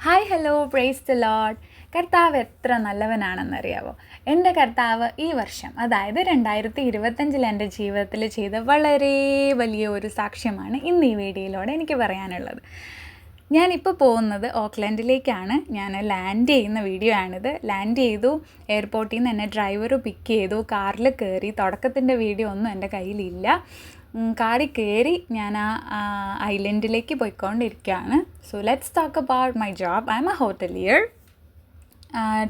Hi hello praise the Lord. കർത്താവ് എത്ര നല്ലവനാണെന്നറിയാവോ? എൻ്റെ കർത്താവ് ഈ വർഷം, അതായത് 2025 എൻ്റെ ജീവിതത്തിൽ ചെയ്ത വളരെ വലിയ ഒരു സാക്ഷ്യമാണ് ഇന്ന് ഈ വീഡിയോയിലൂടെ എനിക്ക് പറയാനുള്ളത്. ഞാനിപ്പോൾ പോകുന്നത് ഓക്ലൻഡിലേക്കാണ്. ഞാൻ ലാൻഡ് ചെയ്യുന്ന വീഡിയോ ആണിത്. ലാൻഡ് ചെയ്തു, എയർപോർട്ടിൽ നിന്ന് എന്നെ ഡ്രൈവർ പിക്ക് ചെയ്തു, കാറിൽ കയറി. തുടക്കത്തിൻ്റെ വീഡിയോ ഒന്നും എൻ്റെ കയ്യിലില്ല. കാറിൽ കയറി ഞാൻ ആ ഐലൻഡിലേക്ക് പോയിക്കൊണ്ടിരിക്കുകയാണ്. So let's talk about my job. I am a hotelier.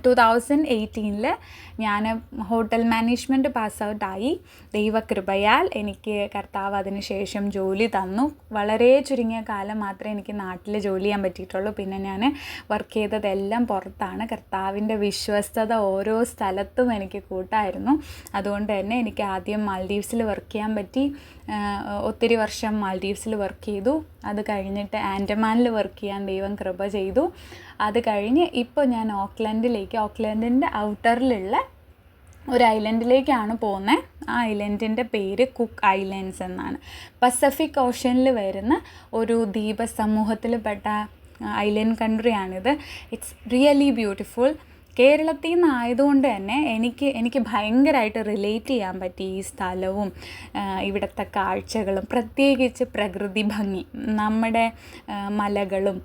2018 ഞാൻ ഹോട്ടൽ മാനേജ്മെൻറ്റ് പാസ് ഔട്ടായി. ദൈവകൃപയാൽ എനിക്ക് കർത്താവ് അതിന് ശേഷം ജോലി തന്നു. വളരെ ചുരുങ്ങിയ കാലം മാത്രമേ എനിക്ക് നാട്ടിൽ ജോലി ചെയ്യാൻ പറ്റിയിട്ടുള്ളൂ. പിന്നെ ഞാൻ വർക്ക് ചെയ്തതെല്ലാം പുറത്താണ്. കർത്താവിൻ്റെ വിശ്വസ്തത ഓരോ സ്ഥലത്തും എനിക്ക് കൂട്ടായിരുന്നു. അതുകൊണ്ട് തന്നെ എനിക്ക് ആദ്യം മാൽഡീവ്സിൽ വർക്ക് ചെയ്യാൻ പറ്റി. ഒത്തിരി വർഷം മാൽഡീവ്സിൽ വർക്ക് ചെയ്തു. അത് കഴിഞ്ഞിട്ട് ആൻഡമാനിൽ വർക്ക് ചെയ്യാൻ ദൈവം കൃപ ചെയ്തു. അത് കഴിഞ്ഞ് ഇപ്പോൾ ഞാൻ ഓക്ലൻഡിൻ്റെ ഔട്ടറിലുള്ള ഒരു ഐലൻഡിലേക്കാണ് പോകുന്നത്. ആ ഐലൻഡിൻ്റെ പേര് കുക്ക് ഐലൻഡ്സ് എന്നാണ്. പസഫിക് ഓഷ്യനിൽ വരുന്ന ഒരു ദ്വീപ സമൂഹത്തിൽപ്പെട്ട ഐലൻഡ് കൺട്രിയാണിത്. It's really beautiful. കേരളത്തിൽ നിന്നായതുകൊണ്ട് തന്നെ എനിക്ക് ഭയങ്കരമായിട്ട് റിലേറ്റ് ചെയ്യാൻ പറ്റി ഈ സ്ഥലവും ഇവിടുത്തെ കാഴ്ചകളും, പ്രത്യേകിച്ച് പ്രകൃതി ഭംഗി. നമ്മുടെ മലകളും,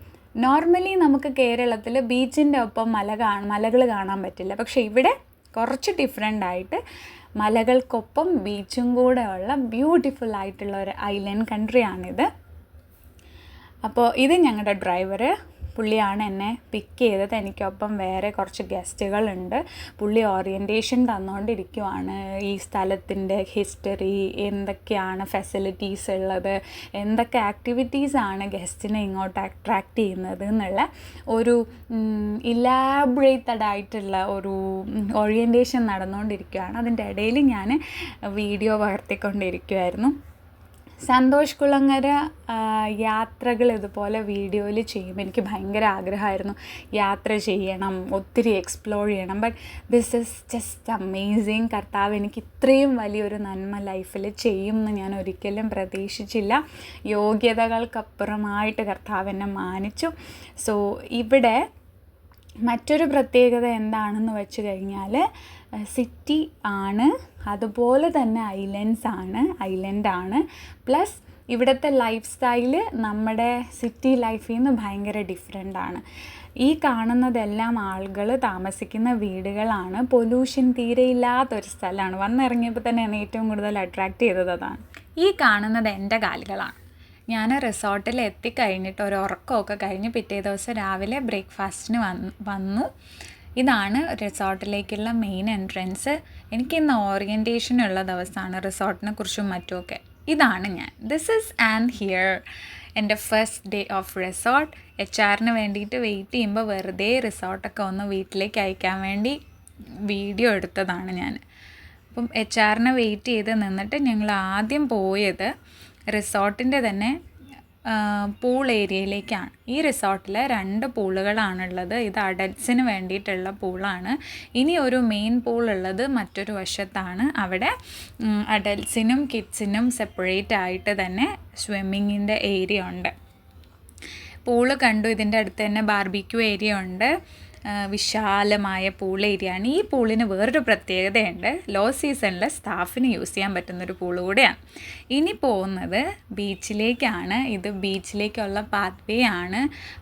നോർമലി നമുക്ക് കേരളത്തിൽ ബീച്ചിൻ്റെ ഒപ്പം മലകൾ കാണാൻ പറ്റില്ല. പക്ഷേ ഇവിടെ കുറച്ച് ഡിഫറെൻ്റ് ആയിട്ട് മലകൾക്കൊപ്പം ബീച്ചും കൂടെ ഉള്ള ബ്യൂട്ടിഫുൾ ആയിട്ടുള്ള ഒരു ഐലൻഡ് കൺട്രിയാണിത്. അപ്പോൾ ഇത് ഞങ്ങളുടെ ഡ്രൈവർ, പുള്ളിയാണ് എന്നെ പിക്ക് ചെയ്തത്. എനിക്കൊപ്പം വേറെ കുറച്ച് ഗസ്റ്റുകളുണ്ട്. പുള്ളി ഓറിയൻറ്റേഷൻ തന്നുകൊണ്ടിരിക്കുവാണ്. ഈ സ്ഥലത്തിൻ്റെ ഹിസ്റ്ററി, എന്തൊക്കെയാണ് ഫെസിലിറ്റീസ് ഉള്ളത്, എന്തൊക്കെ ആക്ടിവിറ്റീസാണ് ഗസ്റ്റിനെ ഇങ്ങോട്ട് അട്രാക്റ്റ് ചെയ്യുന്നത് എന്നുള്ള ഒരു ഇലാബറേറ്റഡ് ആയിട്ടുള്ള ഒരു ഓറിയൻറ്റേഷൻ നടന്നുകൊണ്ടിരിക്കുകയാണ്. അതിൻ്റെ ഇടയിൽ ഞാൻ വീഡിയോ പകർത്തിക്കൊണ്ടിരിക്കുമായിരുന്നു. സന്തോഷ് കുളങ്ങര യാത്രകൾ ഇതുപോലെ വീഡിയോയിൽ ചെയ്യും. എനിക്ക് ഭയങ്കര ആഗ്രഹമായിരുന്നു യാത്ര ചെയ്യണം, ഒത്തിരി എക്സ്പ്ലോർ ചെയ്യണം. But this is just amazing. കർത്താവ് എനിക്ക് ഇത്രയും വലിയൊരു നന്മ ലൈഫിൽ ചെയ്യും എന്ന് ഞാൻ ഒരിക്കലും പ്രതീക്ഷിച്ചില്ല. യോഗ്യതകൾക്കപ്പുറമായിട്ട് കർത്താവ് എന്നെ മാനിച്ചു. സോ ഇവിടെ മറ്റൊരു പ്രത്യേകത എന്താണെന്ന് വെച്ച് കഴിഞ്ഞാൽ സിറ്റി ആണ്, അതുപോലെ തന്നെ ഐലൻഡാണ്. പ്ലസ് ഇവിടുത്തെ ലൈഫ് സ്റ്റൈല് നമ്മുടെ സിറ്റി ലൈഫിൽ നിന്ന് ഭയങ്കര ഡിഫറെൻ്റാണ്. ഈ കാണുന്നതെല്ലാം ആളുകൾ താമസിക്കുന്ന വീടുകളാണ്. പൊല്യൂഷൻ തീരെ ഇല്ലാത്തൊരു സ്ഥലമാണ്. വന്നിറങ്ങിയപ്പോൾ തന്നെ എന്നെ ഏറ്റവും കൂടുതൽ അട്രാക്റ്റ് ചെയ്തത് അതാണ്. ഈ കാണുന്നത് എൻ്റെ കാലുകളാണ്. ഞാൻ റിസോർട്ടിൽ എത്തിക്കഴിഞ്ഞിട്ട് ഒരു ഉറക്കമൊക്കെ കഴിഞ്ഞ് പിറ്റേ ദിവസം രാവിലെ ബ്രേക്ക്ഫാസ്റ്റിന് വന്നു. ഇതാണ് റിസോർട്ടിലേക്കുള്ള മെയിൻ എൻട്രൻസ്. എനിക്കിന്ന് ഓറിയൻറ്റേഷൻ ഉള്ള ദിവസമാണ്, റിസോർട്ടിനെ കുറിച്ചും മറ്റുമൊക്കെ. ഇതാണ് ഞാൻ. This is and here. എൻ്റെ first day of resort. HR വേണ്ടിയിട്ട് വെയിറ്റ് ചെയ്യുമ്പോൾ വെറുതെ റിസോർട്ടൊക്കെ ഒന്ന് വീട്ടിലേക്ക് അയക്കാൻ വേണ്ടി വീഡിയോ എടുത്തതാണ് ഞാൻ. അപ്പം HR വെയിറ്റ് ചെയ്ത് നിന്നിട്ട് ഞങ്ങൾ ആദ്യം പോയത് റിസോർട്ടിൻ്റെ തന്നെ പൂൾ ഏരിയയിലേക്കാണ്. ഈ റിസോർട്ടിൽ 2 പൂളുകളാണുള്ളത്. ഇത് അഡൽട്ട്സിന് വേണ്ടിയിട്ടുള്ള പൂളാണ്. ഇനി ഒരു മെയിൻ പൂൾ ഉള്ളത് മറ്റൊരു വശത്താണ്. അവിടെ അഡൽട്ട്സിനും കിഡ്സിനും സെപ്പറേറ്റ് ആയിട്ട് തന്നെ സ്വിമ്മിങ്ങിൻ്റെ ഏരിയ ഉണ്ട്. പൂള് കണ്ടു. ഇതിൻ്റെ അടുത്ത് തന്നെ ബാർബിക്യൂ ഏരിയ ഉണ്ട്. വിശാലമായ പൂൾ ഏരിയയാണ്. ഈ പൂളിന് വേറൊരു പ്രത്യേകതയുണ്ട്. ലോ സീസണിൽ സ്റ്റാഫിന് യൂസ് ചെയ്യാൻ പറ്റുന്നൊരു പൂൾ കൂടെയാണ്. ഇനി പോകുന്നത് ബീച്ചിലേക്കാണ്. ഇത് ബീച്ചിലേക്കുള്ള പാത്വേ ആണ്.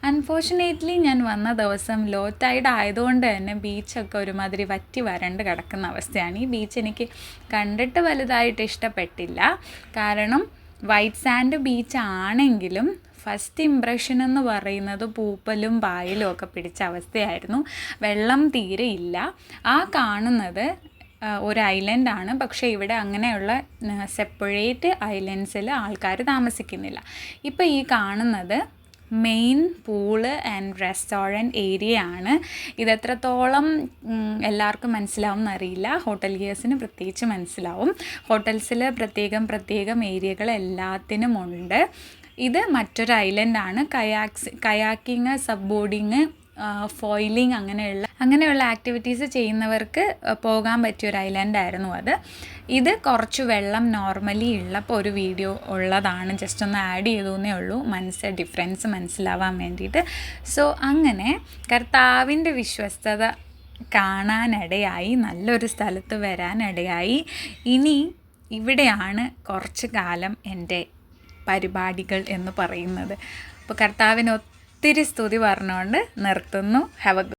അൺഫോർച്ചുനേറ്റ്ലി ഞാൻ വന്ന ദിവസം ലോ ടൈഡ് ആയതുകൊണ്ട് തന്നെ ബീച്ചൊക്കെ ഒരുമാതിരി വറ്റി വരണ്ട് കിടക്കുന്ന അവസ്ഥയാണ്. ഈ ബീച്ച് എനിക്ക് കണ്ടിട്ട് വലുതായിട്ട് ഇഷ്ടപ്പെട്ടില്ല. കാരണം വൈറ്റ് സാൻഡ് ബീച്ച് ആണെങ്കിലും ഫസ്റ്റ് ഇംപ്രഷൻ എന്ന് പറയുന്നത് പൂപ്പലും പായലും ഒക്കെ പിടിച്ച അവസ്ഥയായിരുന്നു. വെള്ളം തീരെ ഇല്ല. ആ കാണുന്നത് ഒരു ഐലൻഡാണ്. പക്ഷേ ഇവിടെ അങ്ങനെയുള്ള സെപ്പറേറ്റ് ഐലൻഡ്സിൽ ആൾക്കാർ താമസിക്കുന്നില്ല. ഇപ്പോൾ ഈ കാണുന്നത് main pool and restaurant area ആണ്. ഇതെത്രത്തോളം എല്ലാവർക്കും മനസ്സിലാവും എന്നറിയില്ല. ഹോട്ടലിയേഴ്സിന് പ്രത്യേകിച്ച് മനസ്സിലാവും. ഹോട്ടൽസിൽ പ്രത്യേകം ഏരിയകൾ എല്ലാത്തിനും ഉണ്ട്. ഇത് മറ്റൊരു ഐലൻഡാണ്. കയാക്കിങ്, സബ് ബോർഡിങ്, ഫോയിലിംഗ് അങ്ങനെയുള്ള അങ്ങനെയുള്ള ആക്ടിവിറ്റീസ് ചെയ്യുന്നവർക്ക് പോകാൻ പറ്റിയൊരു ഐലൻഡായിരുന്നു അത്. ഇത് കുറച്ച് വെള്ളം നോർമലി ഉള്ളപ്പോൾ ഒരു വീഡിയോ ഉള്ളതാണ്, ജസ്റ്റ് ഒന്ന് ആഡ് ചെയ്തേ ഉള്ളൂ ഡിഫറൻസ് മനസ്സിലാവാൻ വേണ്ടിയിട്ട്. സോ അങ്ങനെ കർത്താവിൻ്റെ വിശ്വസ്തത കാണാനിടയായി, നല്ലൊരു സ്ഥലത്ത് വരാനിടയായി. ഇനി ഇവിടെയാണ് കുറച്ച് കാലം എൻ്റെ പരിപാടികൾ എന്ന് പറയുന്നത്. അപ്പോൾ കർത്താവിന് ഒത്തിരി സ്തുതി പറഞ്ഞുകൊണ്ട് നിർത്തുന്നു. Have A